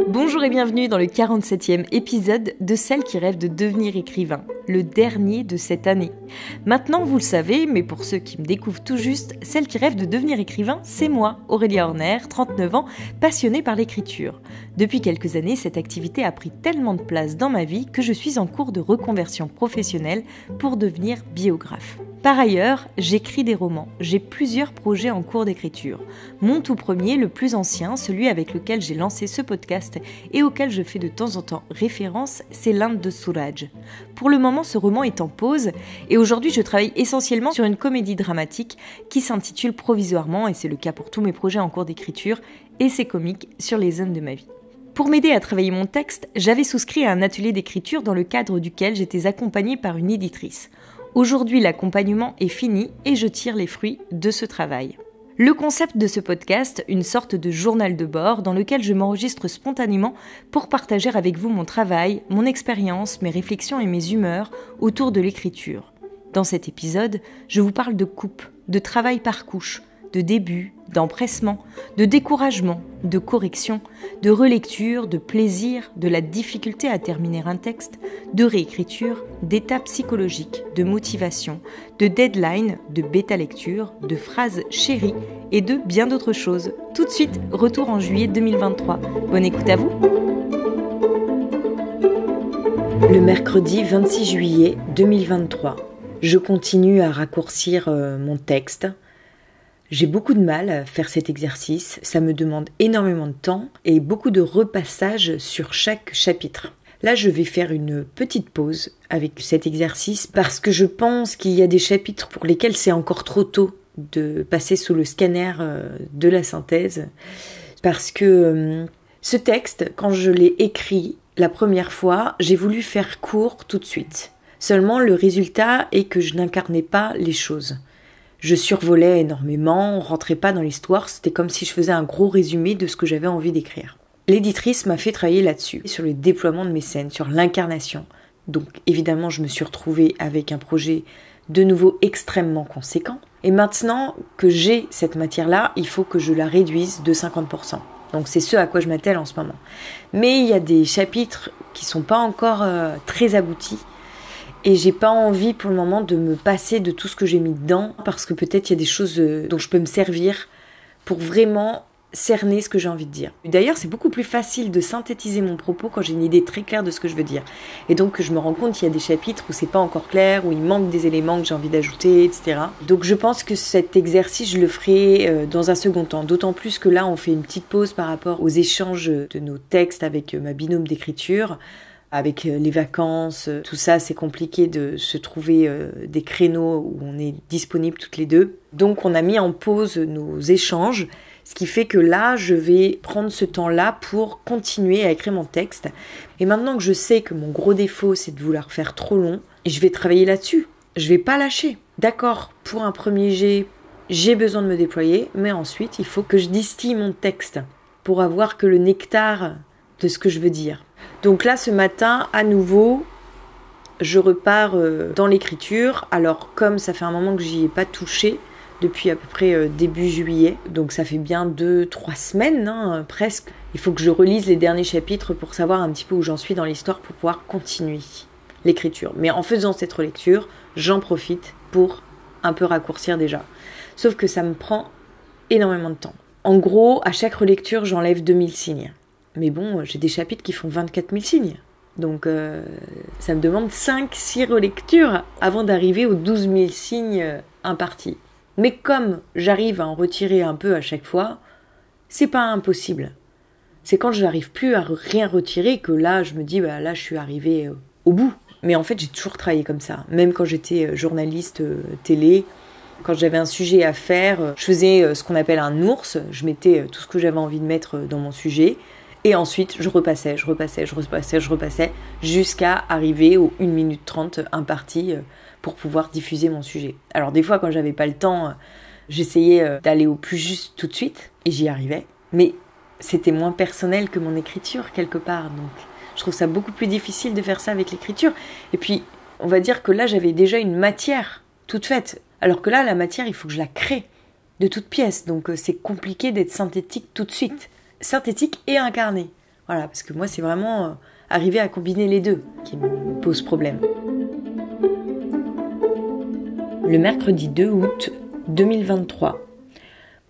Bonjour et bienvenue dans le 47e épisode de Celle qui rêve de devenir écrivain, le dernier de cette année. Maintenant vous le savez, mais pour ceux qui me découvrent tout juste, Celle qui rêve de devenir écrivain, c'est moi, Aurélia Horner, 39 ans, passionnée par l'écriture. Depuis quelques années, cette activité a pris tellement de place dans ma vie que je suis en cours de reconversion professionnelle pour devenir biographe. Par ailleurs, j'écris des romans, j'ai plusieurs projets en cours d'écriture. Mon tout premier, le plus ancien, celui avec lequel j'ai lancé ce podcast et auquel je fais de temps en temps référence, c'est l'Inde de Suraj. Pour le moment, ce roman est en pause et aujourd'hui je travaille essentiellement sur une comédie dramatique qui s'intitule provisoirement, et c'est le cas pour tous mes projets en cours d'écriture, et c'est comique sur les hommes de ma vie. Pour m'aider à travailler mon texte, j'avais souscrit à un atelier d'écriture dans le cadre duquel j'étais accompagnée par une éditrice. Aujourd'hui, l'accompagnement est fini et je tire les fruits de ce travail. Le concept de ce podcast, une sorte de journal de bord dans lequel je m'enregistre spontanément pour partager avec vous mon travail, mon expérience, mes réflexions et mes humeurs autour de l'écriture. Dans cet épisode, je vous parle de coupe, de travail par couche, de début, d'empressement, de découragement, de correction, de relecture, de plaisir, de la difficulté à terminer un texte, de réécriture, d'étapes psychologiques, de motivation, de deadline, de bêta-lecture, de phrases chéries et de bien d'autres choses. Tout de suite, retour en juillet 2023. Bonne écoute à vous! Le mercredi 26 juillet 2023, je continue à raccourcir mon texte. J'ai beaucoup de mal à faire cet exercice, ça me demande énormément de temps et beaucoup de repassage sur chaque chapitre. Là, je vais faire une petite pause avec cet exercice parce que je pense qu'il y a des chapitres pour lesquels c'est encore trop tôt de passer sous le scanner de la synthèse. Parce que ce texte, quand je l'ai écrit la première fois, j'ai voulu faire court tout de suite. Seulement, le résultat est que je n'incarnais pas les choses. Je survolais énormément, on rentrait pas dans l'histoire, c'était comme si je faisais un gros résumé de ce que j'avais envie d'écrire. L'éditrice m'a fait travailler là-dessus, sur le déploiement de mes scènes, sur l'incarnation. Donc évidemment, je me suis retrouvée avec un projet de nouveau extrêmement conséquent. Et maintenant que j'ai cette matière-là, il faut que je la réduise de 50%. Donc c'est ce à quoi je m'attelle en ce moment. Mais il y a des chapitres qui sont pas encore très aboutis. Et j'ai pas envie pour le moment de me passer de tout ce que j'ai mis dedans, parce que peut-être il y a des choses dont je peux me servir pour vraiment cerner ce que j'ai envie de dire. D'ailleurs, c'est beaucoup plus facile de synthétiser mon propos quand j'ai une idée très claire de ce que je veux dire. Et donc je me rends compte qu'il y a des chapitres où c'est pas encore clair, où il manque des éléments que j'ai envie d'ajouter, etc. Donc je pense que cet exercice, je le ferai dans un second temps. D'autant plus que là, on fait une petite pause par rapport aux échanges de nos textes avec ma binôme d'écriture. Avec les vacances, tout ça, c'est compliqué de se trouver des créneaux où on est disponible toutes les deux. Donc on a mis en pause nos échanges, ce qui fait que là, je vais prendre ce temps-là pour continuer à écrire mon texte. Et maintenant que je sais que mon gros défaut, c'est de vouloir faire trop long, je vais travailler là-dessus. Je vais pas lâcher. D'accord, pour un premier jet, j'ai besoin de me déployer, mais ensuite, il faut que je distille mon texte pour avoir que le nectar de ce que je veux dire. Donc là, ce matin, à nouveau, je repars dans l'écriture. Alors, comme ça fait un moment que j'y ai pas touché, depuis à peu près début juillet, donc ça fait bien 2-3 semaines, presque, il faut que je relise les derniers chapitres pour savoir un petit peu où j'en suis dans l'histoire pour pouvoir continuer l'écriture. Mais en faisant cette relecture, j'en profite pour un peu raccourcir déjà. Sauf que ça me prend énormément de temps. En gros, à chaque relecture, j'enlève 2000 signes. Mais bon, j'ai des chapitres qui font 24 000 signes. Donc ça me demande 5-6 relectures avant d'arriver aux 12 000 signes impartis. Mais comme j'arrive à en retirer un peu à chaque fois, c'est pas impossible. C'est quand je n'arrive plus à rien retirer que là, je me dis, bah là, je suis arrivée au bout. Mais en fait, j'ai toujours travaillé comme ça. Même quand j'étais journaliste télé, quand j'avais un sujet à faire, je faisais ce qu'on appelle un ours. Je mettais tout ce que j'avais envie de mettre dans mon sujet. Et ensuite, je repassais, jusqu'à arriver aux 1 minute 30 imparties pour pouvoir diffuser mon sujet. Alors des fois, quand j'avais pas le temps, j'essayais d'aller au plus juste tout de suite, et j'y arrivais. Mais c'était moins personnel que mon écriture, quelque part. Donc je trouve ça beaucoup plus difficile de faire ça avec l'écriture. Et puis, on va dire que là, j'avais déjà une matière toute faite. Alors que là, la matière, il faut que je la crée. de toutes pièces, donc c'est compliqué d'être synthétique tout de suite. Synthétique et incarné. Voilà, parce que moi c'est vraiment arriver à combiner les deux qui me pose problème. Le mercredi 2 août 2023.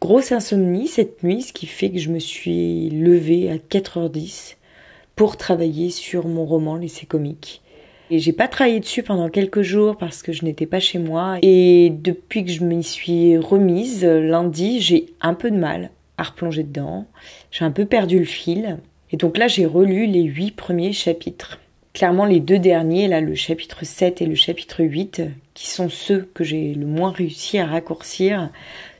Grosse insomnie cette nuit, ce qui fait que je me suis levée à 4h10 pour travailler sur mon roman L'essai comique. Et j'ai pas travaillé dessus pendant quelques jours parce que je n'étais pas chez moi. Et depuis que je m'y suis remise, lundi, j'ai un peu de mal à replonger dedans. J'ai un peu perdu le fil. Et donc là, j'ai relu les 8 premiers chapitres. Clairement, les 2 derniers, là, le chapitre 7 et le chapitre 8, qui sont ceux que j'ai le moins réussi à raccourcir,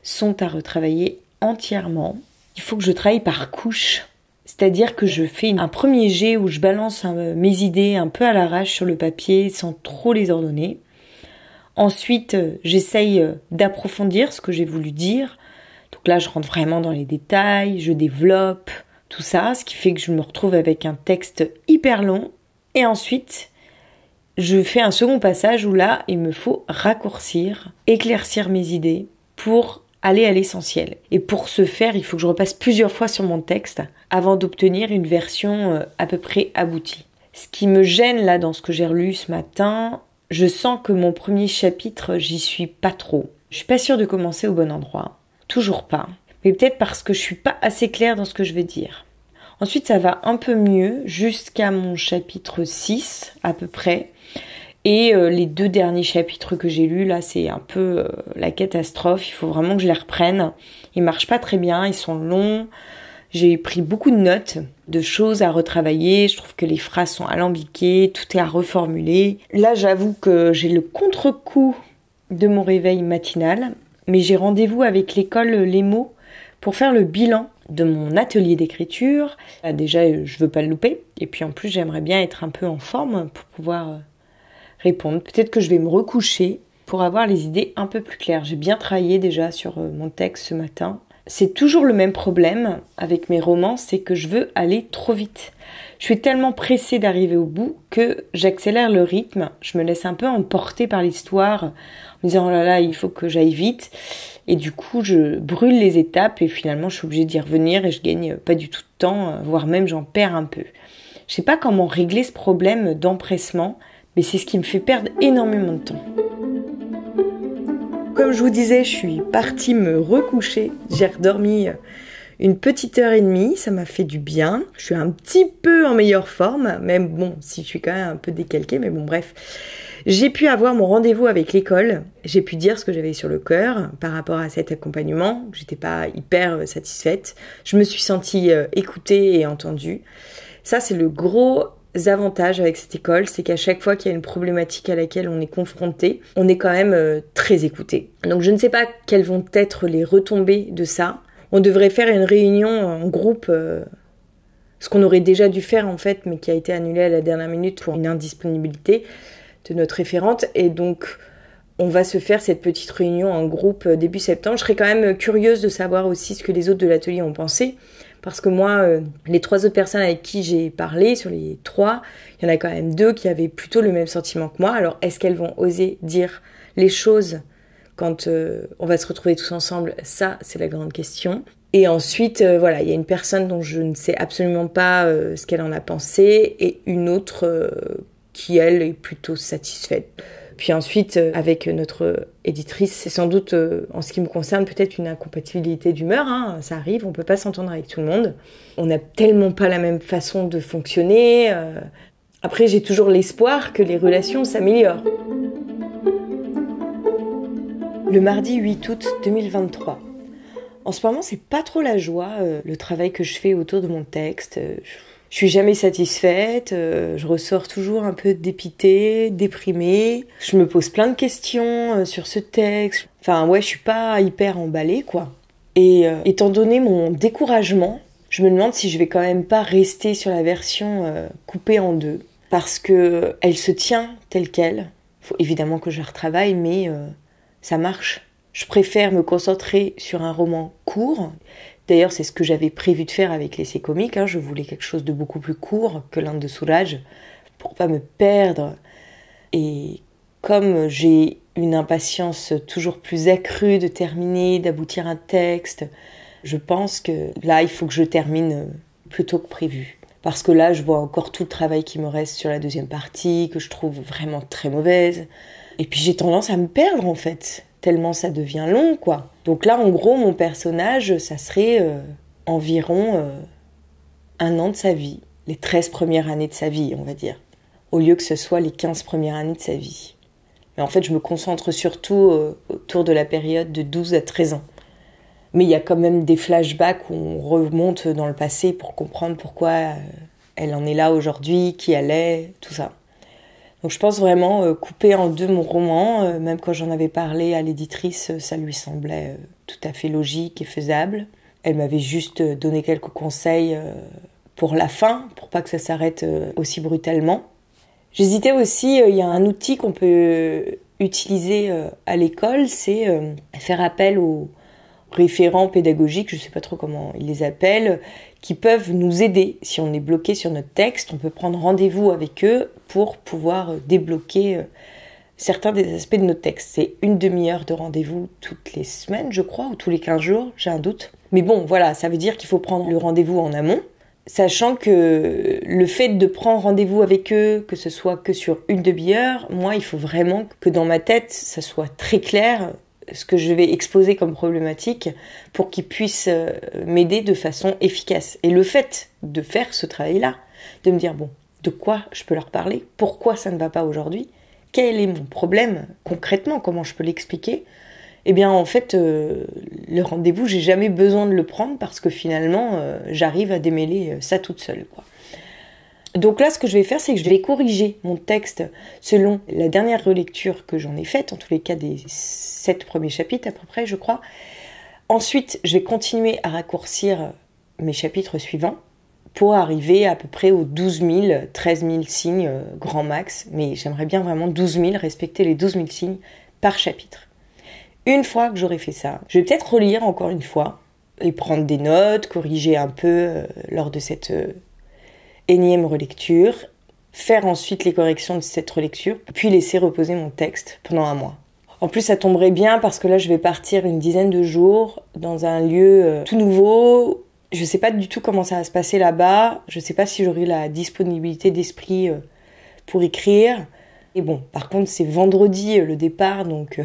sont à retravailler entièrement. Il faut que je travaille par couches. C'est-à-dire que je fais un premier jet où je balance mes idées un peu à l'arrache sur le papier sans trop les ordonner. Ensuite, j'essaye d'approfondir ce que j'ai voulu dire. Donc là, je rentre vraiment dans les détails, je développe tout ça, ce qui fait que je me retrouve avec un texte hyper long. Et ensuite, je fais un second passage où là, il me faut raccourcir, éclaircir mes idées pour aller à l'essentiel. Et pour ce faire, il faut que je repasse plusieurs fois sur mon texte avant d'obtenir une version à peu près aboutie. Ce qui me gêne là dans ce que j'ai relu ce matin, je sens que mon premier chapitre, j'y suis pas trop. Je suis pas sûre de commencer au bon endroit. Toujours pas. Mais peut-être parce que je suis pas assez claire dans ce que je vais dire. Ensuite, ça va un peu mieux jusqu'à mon chapitre 6 à peu près. Et les 2 derniers chapitres que j'ai lus, là, c'est un peu la catastrophe. Il faut vraiment que je les reprenne. Ils marchent pas très bien, ils sont longs. J'ai pris beaucoup de notes, de choses à retravailler. Je trouve que les phrases sont alambiquées, tout est à reformuler. Là, j'avoue que j'ai le contre-coup de mon réveil matinal. Mais j'ai rendez-vous avec l'école Les Mots pour faire le bilan de mon atelier d'écriture. Déjà, je veux pas le louper. Et puis en plus, j'aimerais bien être un peu en forme pour pouvoir répondre. Peut-être que je vais me recoucher pour avoir les idées un peu plus claires. J'ai bien travaillé déjà sur mon texte ce matin. C'est toujours le même problème avec mes romans, c'est que je veux aller trop vite. Je suis tellement pressée d'arriver au bout que j'accélère le rythme. Je me laisse un peu emporter par l'histoire en me disant « Oh là là, il faut que j'aille vite ». Et du coup, je brûle les étapes et finalement, je suis obligée d'y revenir et je gagne pas du tout de temps, voire même j'en perds un peu. Je sais pas comment régler ce problème d'empressement, mais c'est ce qui me fait perdre énormément de temps. Comme je vous disais, je suis partie me recoucher. J'ai redormi une petite heure et demie, ça m'a fait du bien. Je suis un petit peu en meilleure forme, même bon, si je suis quand même un peu décalquée, mais bon, bref. J'ai pu avoir mon rendez-vous avec l'école. J'ai pu dire ce que j'avais sur le cœur par rapport à cet accompagnement. J'étais pas hyper satisfaite. Je me suis sentie écoutée et entendue. Ça, c'est le gros avantage avec cette école, c'est qu'à chaque fois qu'il y a une problématique à laquelle on est confronté, on est quand même très écouté. Donc je ne sais pas quelles vont être les retombées de ça. On devrait faire une réunion en groupe, ce qu'on aurait déjà dû faire en fait, mais qui a été annulé à la dernière minute pour une indisponibilité de notre référente. Et donc on va se faire cette petite réunion en groupe début septembre. Je serais quand même curieuse de savoir aussi ce que les autres de l'atelier ont pensé. Parce que moi, les 3 autres personnes avec qui j'ai parlé, sur les 3, il y en a quand même 2 qui avaient plutôt le même sentiment que moi. Alors, est-ce qu'elles vont oser dire les choses quand on va se retrouver tous ensemble? Ça, c'est la grande question. Et ensuite, voilà, il y a une personne dont je ne sais absolument pas ce qu'elle en a pensé et une autre qui, elle, est plutôt satisfaite. Puis ensuite, avec notre éditrice, c'est sans doute, en ce qui me concerne, peut-être une incompatibilité d'humeur. Hein, ça arrive, on peut pas s'entendre avec tout le monde. On n'a tellement pas la même façon de fonctionner. Après, j'ai toujours l'espoir que les relations s'améliorent. Le mardi 8 août 2023. En ce moment, c'est pas trop la joie, le travail que je fais autour de mon texte. Je suis jamais satisfaite, je ressors toujours un peu dépitée, déprimée. Je me pose plein de questions sur ce texte. Enfin ouais, je suis pas hyper emballée quoi. Et étant donné mon découragement, je me demande si je vais quand même pas rester sur la version coupée en 2. Parce que elle se tient telle quelle. Faut évidemment que je la retravaille, mais ça marche. Je préfère me concentrer sur un roman court. D'ailleurs, c'est ce que j'avais prévu de faire avec l'essai comique. Je voulais quelque chose de beaucoup plus court que l'Inde de Soulage pour pas me perdre. Et comme j'ai une impatience toujours plus accrue de terminer, d'aboutir un texte. Je pense que là, il faut que je termine plus tôt que prévu. Parce que là, je vois encore tout le travail qui me reste sur la deuxième partie, que je trouve vraiment très mauvaise. Et puis j'ai tendance à me perdre en fait, tellement ça devient long, quoi. Donc là, en gros, mon personnage, ça serait environ 1 an de sa vie. Les 13 premières années de sa vie, on va dire. Au lieu que ce soit les 15 premières années de sa vie. Mais en fait, je me concentre surtout autour de la période de 12 à 13 ans. Mais il y a quand même des flashbacks où on remonte dans le passé pour comprendre pourquoi elle en est là aujourd'hui, qui elle est, tout ça. Donc je pense vraiment couper en 2 mon roman, même quand j'en avais parlé à l'éditrice, ça lui semblait tout à fait logique et faisable. Elle m'avait juste donné quelques conseils pour la fin, pour pas que ça s'arrête aussi brutalement. J'hésitais aussi, il y a un outil qu'on peut utiliser à l'école, c'est faire appel aux référents pédagogiques, je ne sais pas trop comment ils les appellent, qui peuvent nous aider. Si on est bloqué sur notre texte, on peut prendre rendez-vous avec eux pour pouvoir débloquer certains des aspects de notre texte. C'est 1 demi-heure de rendez-vous toutes les semaines, je crois, ou tous les 15 jours, j'ai un doute. Mais bon, voilà, ça veut dire qu'il faut prendre le rendez-vous en amont, sachant que le fait de prendre rendez-vous avec eux, que ce soit que sur 1 demi-heure, moi, il faut vraiment que dans ma tête, ça soit très clair ce que je vais exposer comme problématique pour qu'ils puissent m'aider de façon efficace. Et le fait de faire ce travail-là, de me dire, bon, de quoi je peux leur parler, pourquoi ça ne va pas aujourd'hui, quel est mon problème concrètement, comment je peux l'expliquer, eh bien en fait, le rendez-vous, j'ai jamais besoin de le prendre parce que finalement, j'arrive à démêler ça toute seule, quoi. Donc là, ce que je vais faire, c'est que je vais corriger mon texte selon la dernière relecture que j'en ai faite, en tous les cas des 7 premiers chapitres à peu près, je crois. Ensuite, je vais continuer à raccourcir mes chapitres suivants pour arriver à peu près aux 12 000, 13 000 signes grand max. Mais j'aimerais bien vraiment 12 000, respecter les 12 000 signes par chapitre. Une fois que j'aurai fait ça, je vais peut-être relire encore une fois et prendre des notes, corriger un peu lors de cette énième relecture, faire ensuite les corrections de cette relecture, puis laisser reposer mon texte pendant 1 mois. En plus, ça tomberait bien parce que là, je vais partir une dizaine de jours dans un lieu tout nouveau. Je ne sais pas du tout comment ça va se passer là-bas. Je ne sais pas si j'aurai la disponibilité d'esprit pour écrire. Et bon, par contre, c'est vendredi le départ, donc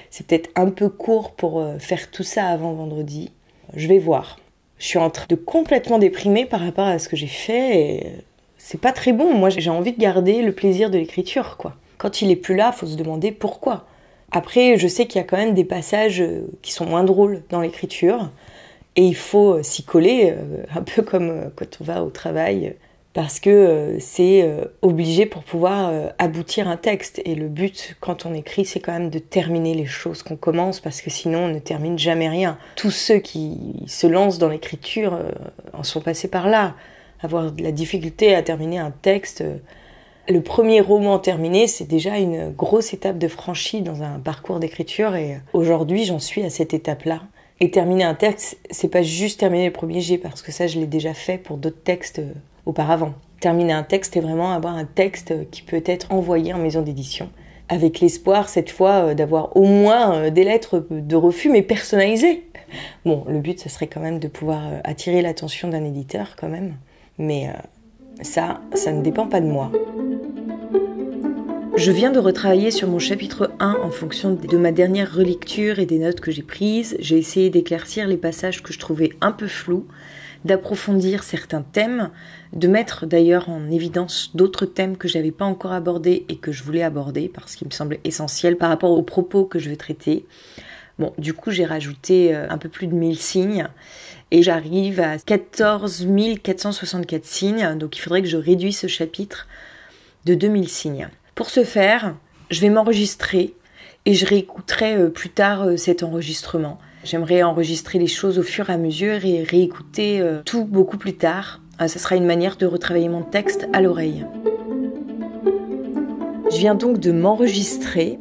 c'est peut-être un peu court pour faire tout ça avant vendredi. Je vais voir. Je suis en train de complètement déprimer par rapport à ce que j'ai fait et c'est pas très bon. Moi, j'ai envie de garder le plaisir de l'écriture, quoi. Quand il est plus là, faut se demander pourquoi. Après, je sais qu'il y a quand même des passages qui sont moins drôles dans l'écriture et il faut s'y coller, un peu comme quand on va au travail, parce que c'est obligé pour pouvoir aboutir un texte. Et le but, quand on écrit, c'est quand même de terminer les choses qu'on commence, parce que sinon, on ne termine jamais rien. Tous ceux qui se lancent dans l'écriture en sont passés par là. Avoir de la difficulté à terminer un texte. Le premier roman terminé, c'est déjà une grosse étape de franchie dans un parcours d'écriture. Et aujourd'hui, j'en suis à cette étape-là. Et terminer un texte, c'est pas juste terminer le premier jet, parce que ça, je l'ai déjà fait pour d'autres textes auparavant. Terminer un texte, c'est vraiment avoir un texte qui peut être envoyé en maison d'édition, avec l'espoir cette fois d'avoir au moins des lettres de refus, mais personnalisées. Bon, le but, ça serait quand même de pouvoir attirer l'attention d'un éditeur quand même, mais ça ne dépend pas de moi. Je viens de retravailler sur mon chapitre 1 en fonction de ma dernière relecture et des notes que j'ai prises. J'ai essayé d'éclaircir les passages que je trouvais un peu flous, d'approfondir certains thèmes, de mettre d'ailleurs en évidence d'autres thèmes que j'avais pas encore abordés et que je voulais aborder parce qu'ils me semblaient essentiels par rapport aux propos que je veux traiter. Bon, du coup, j'ai rajouté un peu plus de 1000 signes et j'arrive à 14 464 signes, donc il faudrait que je réduise ce chapitre de 2000 signes. Pour ce faire, je vais m'enregistrer et je réécouterai plus tard cet enregistrement. J'aimerais enregistrer les choses au fur et à mesure et réécouter tout beaucoup plus tard. Ça sera une manière de retravailler mon texte à l'oreille. Je viens donc de m'enregistrer.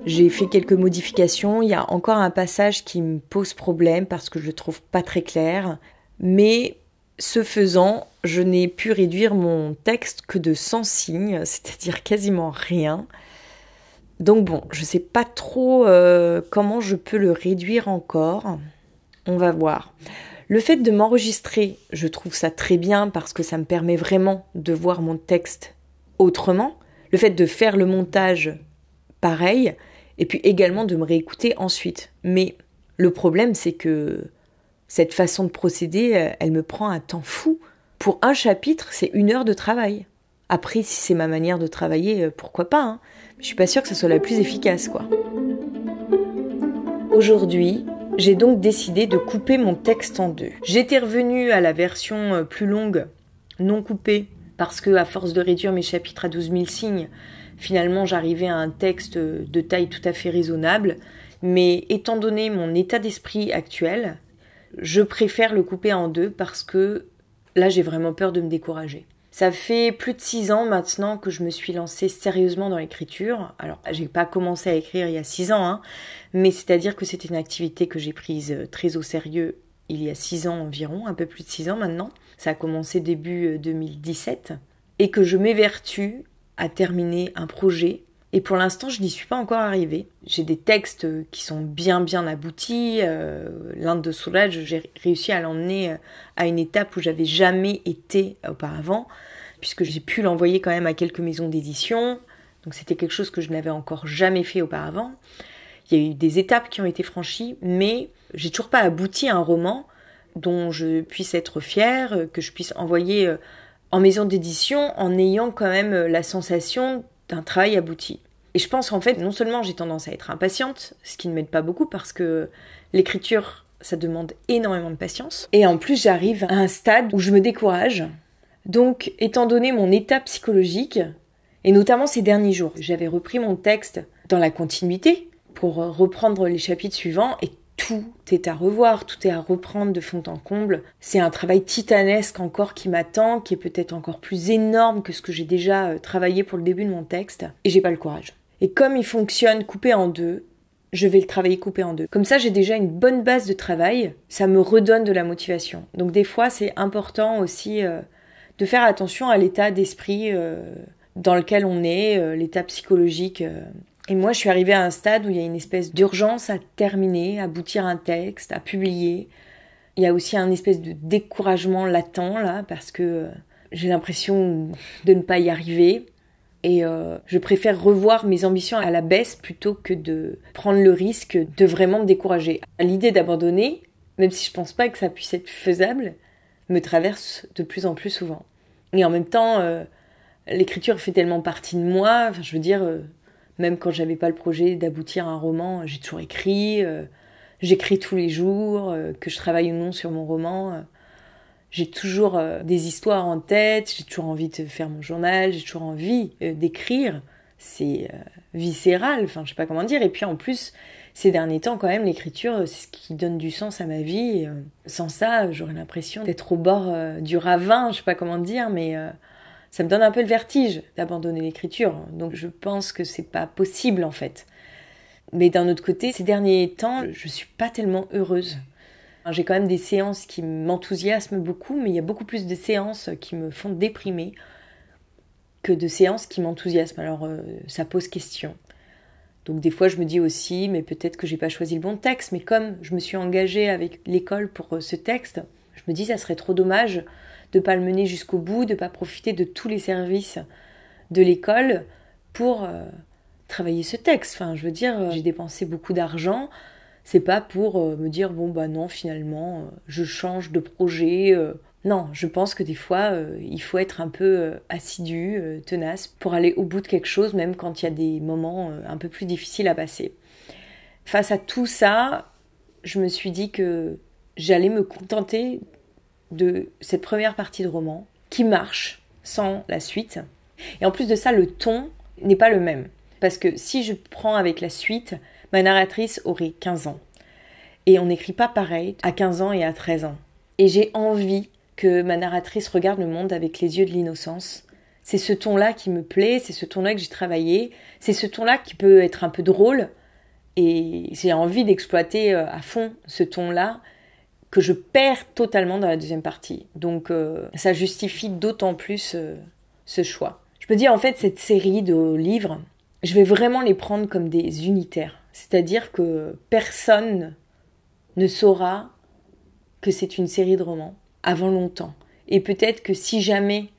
J'ai fait quelques modifications. Il y a encore un passage qui me pose problème parce que je le trouve pas très clair. Mais ce faisant, je n'ai pu réduire mon texte que de 100 signes, c'est-à-dire quasiment rien. Donc bon, je sais pas trop comment je peux le réduire encore. On va voir. Le fait de m'enregistrer, je trouve ça très bien parce que ça me permet vraiment de voir mon texte autrement. Le fait de faire le montage, pareil. Et puis également de me réécouter ensuite. Mais le problème, c'est que cette façon de procéder, elle me prend un temps fou. Pour un chapitre, c'est 1 heure de travail. Après, si c'est ma manière de travailler, pourquoi pas, hein. Je suis pas sûre que ce soit la plus efficace, quoi. Aujourd'hui, j'ai donc décidé de couper mon texte en 2. J'étais revenue à la version plus longue, non coupée, parce que à force de réduire mes chapitres à 12 000 signes, finalement j'arrivais à un texte de taille tout à fait raisonnable. Mais étant donné mon état d'esprit actuel, je préfère le couper en 2 parce que là j'ai vraiment peur de me décourager. Ça fait plus de 6 ans maintenant que je me suis lancée sérieusement dans l'écriture. Alors, j'ai pas commencé à écrire il y a 6 ans, hein, mais c'est-à-dire que c'était une activité que j'ai prise très au sérieux il y a 6 ans environ, un peu plus de 6 ans maintenant. Ça a commencé début 2017. Et que je m'évertue à terminer un projet. Et pour l'instant, je n'y suis pas encore arrivée. J'ai des textes qui sont bien aboutis. L'Inde de Soulage, j'ai réussi à l'emmener à une étape où j'avais jamais été auparavant, puisque j'ai pu l'envoyer quand même à quelques maisons d'édition. Donc c'était quelque chose que je n'avais encore jamais fait auparavant. Il y a eu des étapes qui ont été franchies, mais j'ai toujours pas abouti à un roman dont je puisse être fière, que je puisse envoyer en maison d'édition en ayant quand même la sensation d'un travail abouti. Et je pense qu'en fait, non seulement j'ai tendance à être impatiente, ce qui ne m'aide pas beaucoup parce que l'écriture, ça demande énormément de patience. Et en plus, j'arrive à un stade où je me décourage. Donc, étant donné mon état psychologique, et notamment ces derniers jours, j'avais repris mon texte dans la continuité pour reprendre les chapitres suivants et tout est à revoir, tout est à reprendre de fond en comble. C'est un travail titanesque encore qui m'attend, qui est peut-être encore plus énorme que ce que j'ai déjà travaillé pour le début de mon texte. Et j'ai pas le courage. Et comme il fonctionne coupé en 2, je vais le travailler coupé en 2. Comme ça, j'ai déjà une bonne base de travail. Ça me redonne de la motivation. Donc des fois, c'est important aussi de faire attention à l'état d'esprit dans lequel on est, l'état psychologique. Et moi, je suis arrivée à un stade où il y a une espèce d'urgence à terminer, à aboutir un texte, à publier. Il y a aussi un espèce de découragement latent, là, parce que j'ai l'impression de ne pas y arriver. Et je préfère revoir mes ambitions à la baisse plutôt que de prendre le risque de vraiment me décourager. L'idée d'abandonner, même si je pense pas que ça puisse être faisable, me traverse de plus en plus souvent. Et en même temps, l'écriture fait tellement partie de moi, enfin, je veux dire... Même quand j'avais pas le projet d'aboutir à un roman, j'ai toujours écrit, j'écris tous les jours, que je travaille ou non sur mon roman. J'ai toujours des histoires en tête, j'ai toujours envie de faire mon journal, j'ai toujours envie d'écrire. C'est viscéral, enfin je sais pas comment dire. Et puis en plus, ces derniers temps quand même, l'écriture, c'est ce qui donne du sens à ma vie. Et, sans ça, j'aurais l'impression d'être au bord du ravin, je sais pas comment dire, mais... ça me donne un peu le vertige d'abandonner l'écriture. Donc je pense que c'est pas possible en fait. Mais d'un autre côté, ces derniers temps, je suis pas tellement heureuse. J'ai quand même des séances qui m'enthousiasment beaucoup, mais il y a beaucoup plus de séances qui me font déprimer que de séances qui m'enthousiasment. Alors ça pose question. Donc des fois je me dis aussi, mais peut-être que j'ai pas choisi le bon texte, mais comme je me suis engagée avec l'école pour ce texte, je me dis ça serait trop dommage de pas le mener jusqu'au bout, de pas profiter de tous les services de l'école pour travailler ce texte. Enfin, je veux dire, j'ai dépensé beaucoup d'argent. C'est pas pour me dire bon bah non finalement je change de projet. Non, je pense que des fois il faut être un peu assidu, tenace pour aller au bout de quelque chose, même quand il y a des moments un peu plus difficiles à passer. Face à tout ça, je me suis dit que j'allais me contenter de cette première partie de roman qui marche sans la suite. Et en plus de ça, le ton n'est pas le même. Parce que si je prends avec la suite, ma narratrice aurait 15 ans. Et on n'écrit pas pareil à 15 ans et à 13 ans. Et j'ai envie que ma narratrice regarde le monde avec les yeux de l'innocence. C'est ce ton-là qui me plaît, c'est ce ton-là que j'ai travaillé, c'est ce ton-là qui peut être un peu drôle. Et j'ai envie d'exploiter à fond ce ton-là que je perds totalement dans la deuxième partie. Donc ça justifie d'autant plus ce choix. Je me dis en fait cette série de livres, je vais vraiment les prendre comme des unitaires. C'est-à-dire que personne ne saura que c'est une série de romans avant longtemps. Et peut-être que si jamais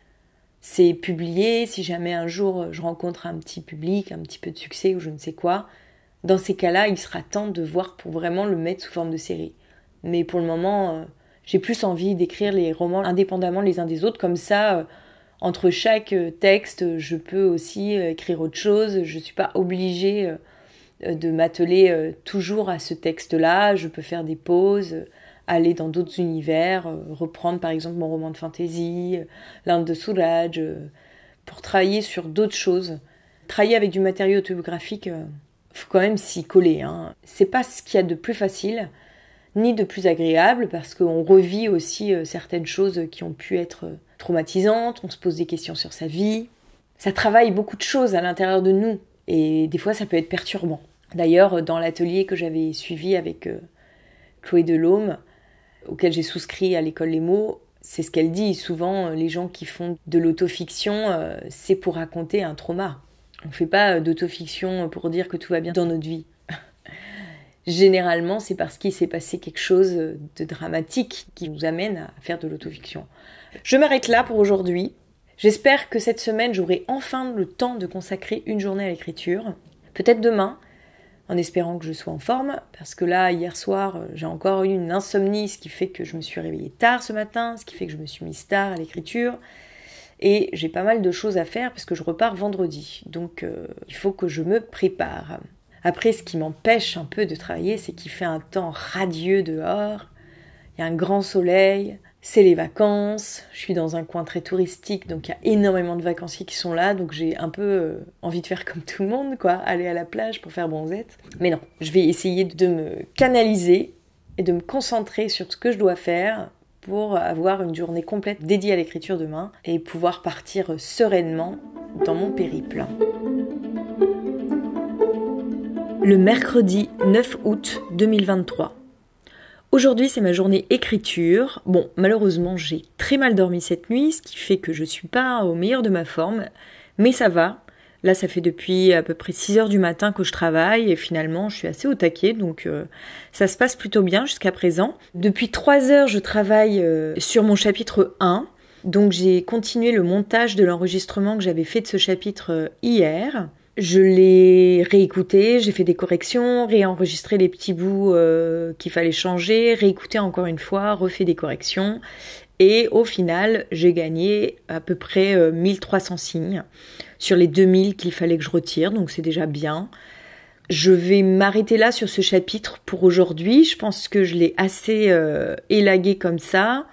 c'est publié, si jamais un jour je rencontre un petit public, un petit peu de succès ou je ne sais quoi, dans ces cas-là, il sera temps de voir pour vraiment le mettre sous forme de série. Mais pour le moment, j'ai plus envie d'écrire les romans indépendamment les uns des autres. Comme ça, entre chaque texte, je peux aussi écrire autre chose. Je ne suis pas obligée de m'atteler toujours à ce texte-là. Je peux faire des pauses, aller dans d'autres univers, reprendre par exemple mon roman de fantasy, l'Inde de Suraj, pour travailler sur d'autres choses. Travailler avec du matériau autobiographique, faut quand même s'y coller. C'est pas ce qu'il y a de plus facile, ni de plus agréable, parce qu'on revit aussi certaines choses qui ont pu être traumatisantes, on se pose des questions sur sa vie. Ça travaille beaucoup de choses à l'intérieur de nous, et des fois ça peut être perturbant. D'ailleurs, dans l'atelier que j'avais suivi avec Chloé Delhomme, auquel j'ai souscrit à l'école Les Mots, c'est ce qu'elle dit. Souvent, les gens qui font de l'autofiction, c'est pour raconter un trauma. On ne fait pas d'autofiction pour dire que tout va bien dans notre vie. Généralement, c'est parce qu'il s'est passé quelque chose de dramatique qui nous amène à faire de l'autofiction. Je m'arrête là pour aujourd'hui. J'espère que cette semaine, j'aurai enfin le temps de consacrer une journée à l'écriture. Peut-être demain, en espérant que je sois en forme, parce que là, hier soir, j'ai encore eu une insomnie, ce qui fait que je me suis réveillée tard ce matin, ce qui fait que je me suis mise tard à l'écriture, et j'ai pas mal de choses à faire parce que je repars vendredi, donc il faut que je me prépare. Après, ce qui m'empêche un peu de travailler, c'est qu'il fait un temps radieux dehors, il y a un grand soleil, c'est les vacances, je suis dans un coin très touristique, donc il y a énormément de vacanciers qui sont là, donc j'ai un peu envie de faire comme tout le monde, quoi, aller à la plage pour faire bronzette. Mais non, je vais essayer de me canaliser et de me concentrer sur ce que je dois faire pour avoir une journée complète dédiée à l'écriture demain et pouvoir partir sereinement dans mon périple. Le mercredi 9 août 2023. Aujourd'hui, c'est ma journée écriture. Bon, malheureusement, j'ai très mal dormi cette nuit, ce qui fait que je suis pas au meilleur de ma forme, mais ça va. Là, ça fait depuis à peu près 6h du matin que je travaille et finalement, je suis assez au taquet, donc ça se passe plutôt bien jusqu'à présent. Depuis 3 heures, je travaille sur mon chapitre 1, donc j'ai continué le montage de l'enregistrement que j'avais fait de ce chapitre hier. Je l'ai réécouté, j'ai fait des corrections, réenregistré les petits bouts qu'il fallait changer, réécouté encore une fois, refait des corrections. Et au final, j'ai gagné à peu près 1300 signes sur les 2000 qu'il fallait que je retire, donc c'est déjà bien. Je vais m'arrêter là sur ce chapitre pour aujourd'hui. Je pense que je l'ai assez élagué comme ça.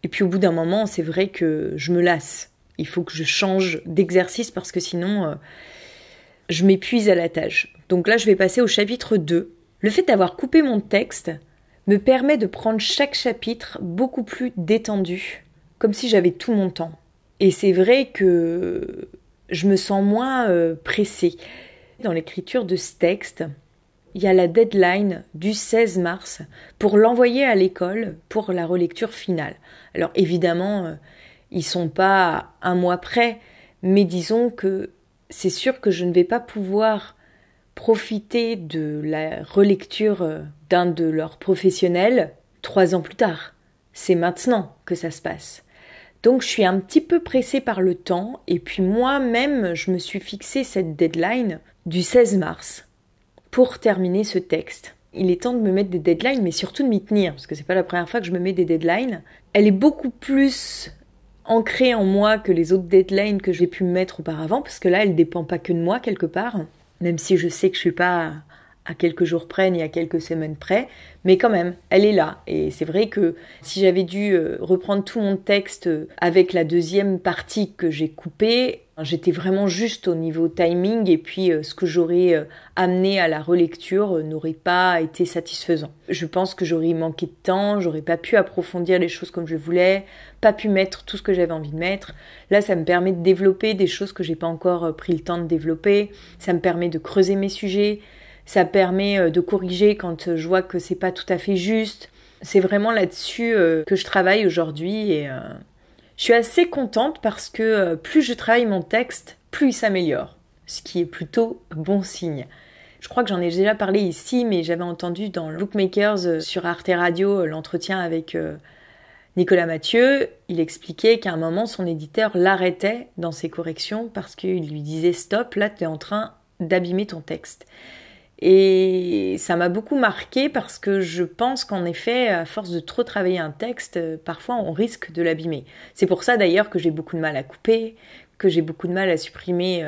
Et puis au bout d'un moment, c'est vrai que je me lasse. Il faut que je change d'exercice parce que sinon... je m'épuise à la tâche. Donc là, je vais passer au chapitre 2. Le fait d'avoir coupé mon texte me permet de prendre chaque chapitre beaucoup plus détendu, comme si j'avais tout mon temps. Et c'est vrai que je me sens moins pressée. Dans l'écriture de ce texte, il y a la deadline du 16 mars pour l'envoyer à l'école pour la relecture finale. Alors évidemment, ils sont pas à un mois près, mais disons que c'est sûr que je ne vais pas pouvoir profiter de la relecture d'un de leurs professionnels 3 ans plus tard. C'est maintenant que ça se passe. Donc je suis un petit peu pressée par le temps et puis moi-même je me suis fixé cette deadline du 16 mars pour terminer ce texte. Il est temps de me mettre des deadlines mais surtout de m'y tenir parce que c'est pas la première fois que je me mets des deadlines. Elle est beaucoup plus ancrée en moi que les autres deadlines que j'ai pu me mettre auparavant, parce que là, elle dépend pas que de moi, quelque part, même si je sais que je suis pas à quelques jours près, ni à quelques semaines près, mais quand même, elle est là. Et c'est vrai que si j'avais dû reprendre tout mon texte avec la deuxième partie que j'ai coupée, j'étais vraiment juste au niveau timing, et puis ce que j'aurais amené à la relecture n'aurait pas été satisfaisant. Je pense que j'aurais manqué de temps, j'aurais pas pu approfondir les choses comme je voulais, pas pu mettre tout ce que j'avais envie de mettre. Là, ça me permet de développer des choses que j'ai pas encore pris le temps de développer, ça me permet de creuser mes sujets, ça permet de corriger quand je vois que c'est pas tout à fait juste. C'est vraiment là-dessus que je travaille aujourd'hui et je suis assez contente parce que plus je travaille mon texte, plus il s'améliore. ce qui est plutôt bon signe. Je crois que j'en ai déjà parlé ici, mais j'avais entendu dans Lookmakers sur Arte Radio l'entretien avec Nicolas Mathieu. Il expliquait qu'à un moment, son éditeur l'arrêtait dans ses corrections parce qu'il lui disait « Stop, là, tu es en train d'abîmer ton texte ». Et ça m'a beaucoup marqué parce que je pense qu'en effet, à force de trop travailler un texte, parfois on risque de l'abîmer. C'est pour ça d'ailleurs que j'ai beaucoup de mal à couper, que j'ai beaucoup de mal à supprimer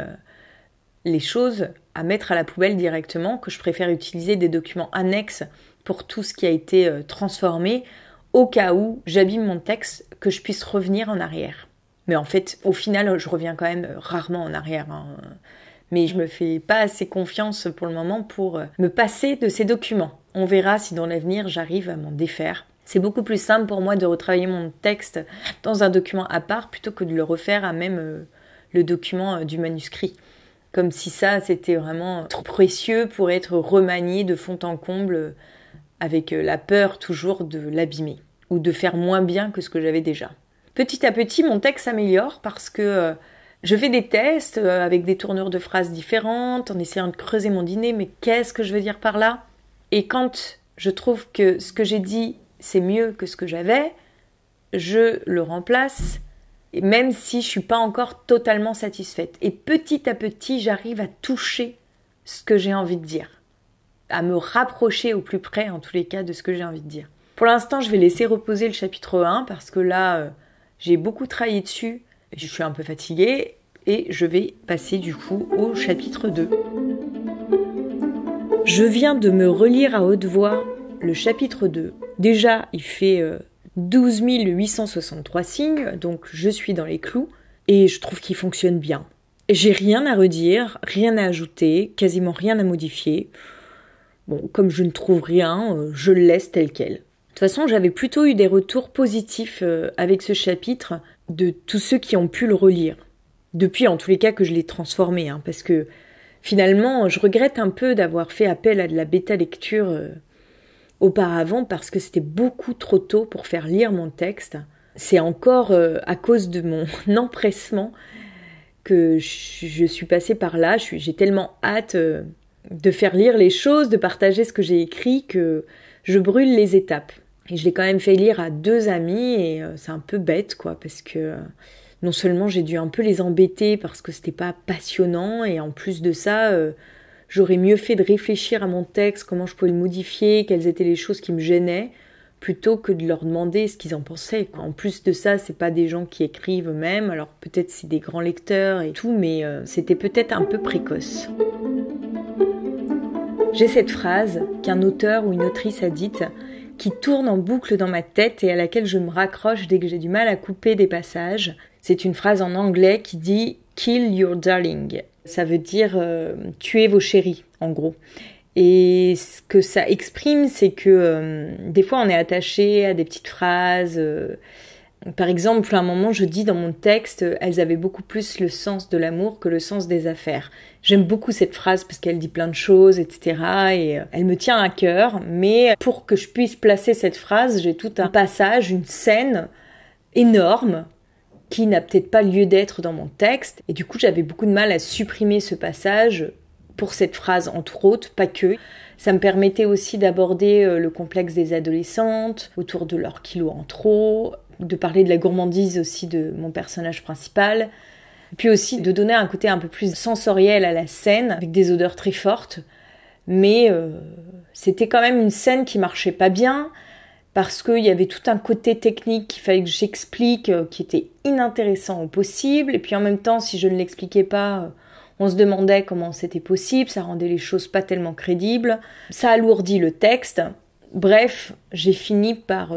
les choses, à mettre à la poubelle directement, que je préfère utiliser des documents annexes pour tout ce qui a été transformé, au cas où j'abîme mon texte, que je puisse revenir en arrière. Mais en fait, au final, je reviens quand même rarement en arrière, mais je me fais pas assez confiance pour le moment pour me passer de ces documents. On verra si dans l'avenir j'arrive à m'en défaire. C'est beaucoup plus simple pour moi de retravailler mon texte dans un document à part plutôt que de le refaire à même le document du manuscrit. Comme si ça c'était vraiment trop précieux pour être remanié de fond en comble avec la peur toujours de l'abîmer ou de faire moins bien que ce que j'avais déjà. Petit à petit, mon texte s'améliore parce que je fais des tests avec des tournures de phrases différentes, en essayant de creuser mon dîner, mais qu'est-ce que je veux dire par là ? Et quand je trouve que ce que j'ai dit, c'est mieux que ce que j'avais, je le remplace, même si je suis pas encore totalement satisfaite. Et petit à petit, j'arrive à toucher ce que j'ai envie de dire, à me rapprocher au plus près, en tous les cas, de ce que j'ai envie de dire. Pour l'instant, je vais laisser reposer le chapitre 1, parce que là, j'ai beaucoup travaillé dessus. Je suis un peu fatiguée et je vais passer du coup au chapitre 2. Je viens de me relire à haute voix le chapitre 2. Déjà, il fait 12 863 signes, donc je suis dans les clous et je trouve qu'il fonctionne bien. J'ai rien à redire, rien à ajouter, quasiment rien à modifier. Bon, comme je ne trouve rien, je le laisse tel quel. De toute façon, j'avais plutôt eu des retours positifs avec ce chapitre de tous ceux qui ont pu le relire. Depuis, en tous les cas, que je l'ai transformé, parce que finalement, je regrette un peu d'avoir fait appel à de la bêta-lecture auparavant parce que c'était beaucoup trop tôt pour faire lire mon texte. C'est encore à cause de mon empressement que je suis passée par là. J'ai tellement hâte de faire lire les choses, de partager ce que j'ai écrit que je brûle les étapes. Et je l'ai quand même fait lire à 2 amis et c'est un peu bête, quoi, parce que non seulement j'ai dû un peu les embêter parce que c'était pas passionnant et en plus de ça, j'aurais mieux fait de réfléchir à mon texte, comment je pouvais le modifier, quelles étaient les choses qui me gênaient, plutôt que de leur demander ce qu'ils en pensaient, quoi. En plus de ça, c'est pas des gens qui écrivent eux-mêmes, alors peut-être c'est des grands lecteurs et tout, mais c'était peut-être un peu précoce. J'ai cette phrase qu'un auteur ou une autrice a dite, qui tourne en boucle dans ma tête et à laquelle je me raccroche dès que j'ai du mal à couper des passages. C'est une phrase en anglais qui dit « kill your darling ». Ça veut dire tuer vos chéris, en gros. Et ce que ça exprime, c'est que des fois on est attaché à des petites phrases. Par exemple, à un moment, je dis dans mon texte, elles avaient beaucoup plus le sens de l'amour que le sens des affaires. J'aime beaucoup cette phrase parce qu'elle dit plein de choses, etc. Et elle me tient à cœur. Mais pour que je puisse placer cette phrase, j'ai tout un passage, une scène énorme qui n'a peut-être pas lieu d'être dans mon texte. Et du coup, j'avais beaucoup de mal à supprimer ce passage pour cette phrase, entre autres, pas que. Ça me permettait aussi d'aborder le complexe des adolescentes, autour de leurs kilos en trop, de parler de la gourmandise aussi de mon personnage principal, puis aussi de donner un côté un peu plus sensoriel à la scène, avec des odeurs très fortes. Mais c'était quand même une scène qui marchait pas bien, parce qu'il y avait tout un côté technique qu'il fallait que j'explique, qui était inintéressant au possible, et puis en même temps, si je ne l'expliquais pas, on se demandait comment c'était possible, ça rendait les choses pas tellement crédibles, ça alourdit le texte. Bref, j'ai fini par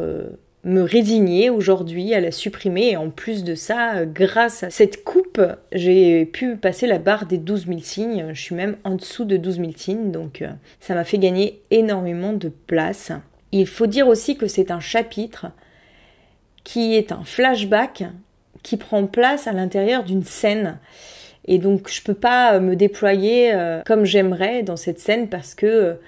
me résigner aujourd'hui à la supprimer, et en plus de ça, grâce à cette coupe, j'ai pu passer la barre des 12 000 signes, je suis même en dessous de 12 000 signes, donc ça m'a fait gagner énormément de place. Il faut dire aussi que c'est un chapitre qui est un flashback qui prend place à l'intérieur d'une scène. Et donc je peux pas me déployer comme j'aimerais dans cette scène parce que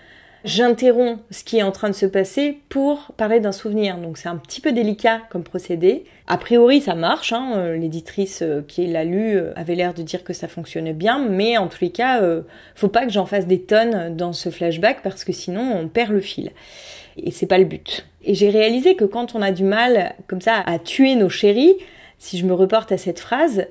j'interromps ce qui est en train de se passer pour parler d'un souvenir. Donc c'est un petit peu délicat comme procédé. A priori ça marche, l'éditrice qui l'a lu avait l'air de dire que ça fonctionnait bien, mais en tous les cas, faut pas que j'en fasse des tonnes dans ce flashback parce que sinon on perd le fil. Et c'est pas le but. Et j'ai réalisé que quand on a du mal comme ça à tuer nos chéris, si je me reporte à cette phrase,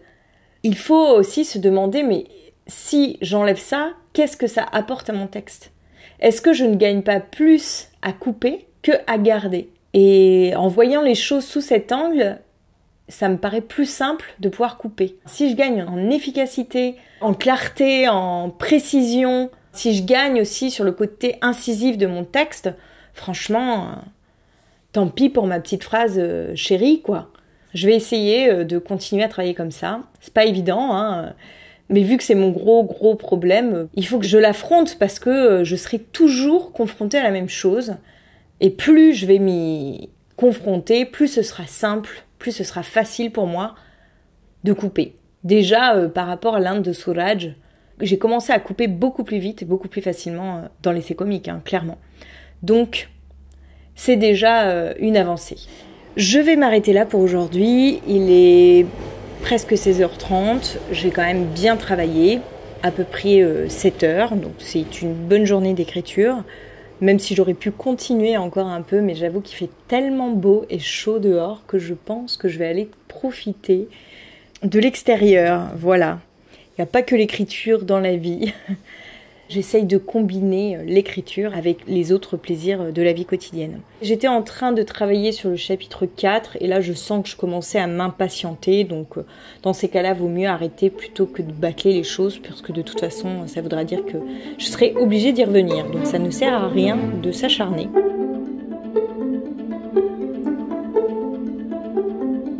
il faut aussi se demander, mais si j'enlève ça, qu'est-ce que ça apporte à mon texte ? Est-ce que je ne gagne pas plus à couper que à garder ? Et en voyant les choses sous cet angle, ça me paraît plus simple de pouvoir couper. Si je gagne en efficacité, en clarté, en précision, si je gagne aussi sur le côté incisif de mon texte, franchement, tant pis pour ma petite phrase chérie, quoi. Je vais essayer de continuer à travailler comme ça. C'est pas évident, mais vu que c'est mon gros problème, il faut que je l'affronte parce que je serai toujours confrontée à la même chose. Et plus je vais m'y confronter, plus ce sera simple, plus ce sera facile pour moi de couper. Déjà, par rapport à l'Inde de Suraj, j'ai commencé à couper beaucoup plus vite et beaucoup plus facilement dans l'essai comique, clairement. Donc, c'est déjà une avancée. Je vais m'arrêter là pour aujourd'hui. Il est presque 16h30. J'ai quand même bien travaillé, à peu près 7 heures. Donc c'est une bonne journée d'écriture. Même si j'aurais pu continuer encore un peu, mais j'avoue qu'il fait tellement beau et chaud dehors que je pense que je vais aller profiter de l'extérieur. Voilà. Il n'y a pas que l'écriture dans la vie. J'essaye de combiner l'écriture avec les autres plaisirs de la vie quotidienne. J'étais en train de travailler sur le chapitre 4 et là je sens que je commençais à m'impatienter. Donc dans ces cas-là, vaut mieux arrêter plutôt que de bâcler les choses parce que de toute façon, ça voudra dire que je serai obligée d'y revenir. Donc ça ne sert à rien de s'acharner.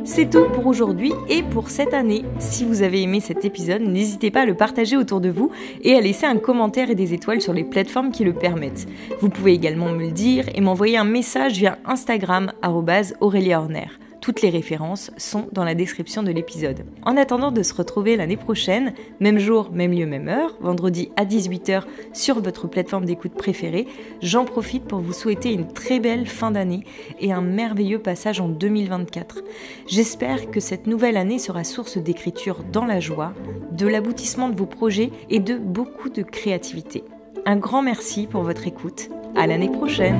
C'est tout pour aujourd'hui et pour cette année. Si vous avez aimé cet épisode, n'hésitez pas à le partager autour de vous et à laisser un commentaire et des étoiles sur les plateformes qui le permettent. Vous pouvez également me le dire et m'envoyer un message via Instagram @AureliaHorner. Toutes les références sont dans la description de l'épisode. En attendant de se retrouver l'année prochaine, même jour, même lieu, même heure, vendredi à 18h sur votre plateforme d'écoute préférée, j'en profite pour vous souhaiter une très belle fin d'année et un merveilleux passage en 2024. J'espère que cette nouvelle année sera source d'écriture dans la joie, de l'aboutissement de vos projets et de beaucoup de créativité. Un grand merci pour votre écoute. À l'année prochaine.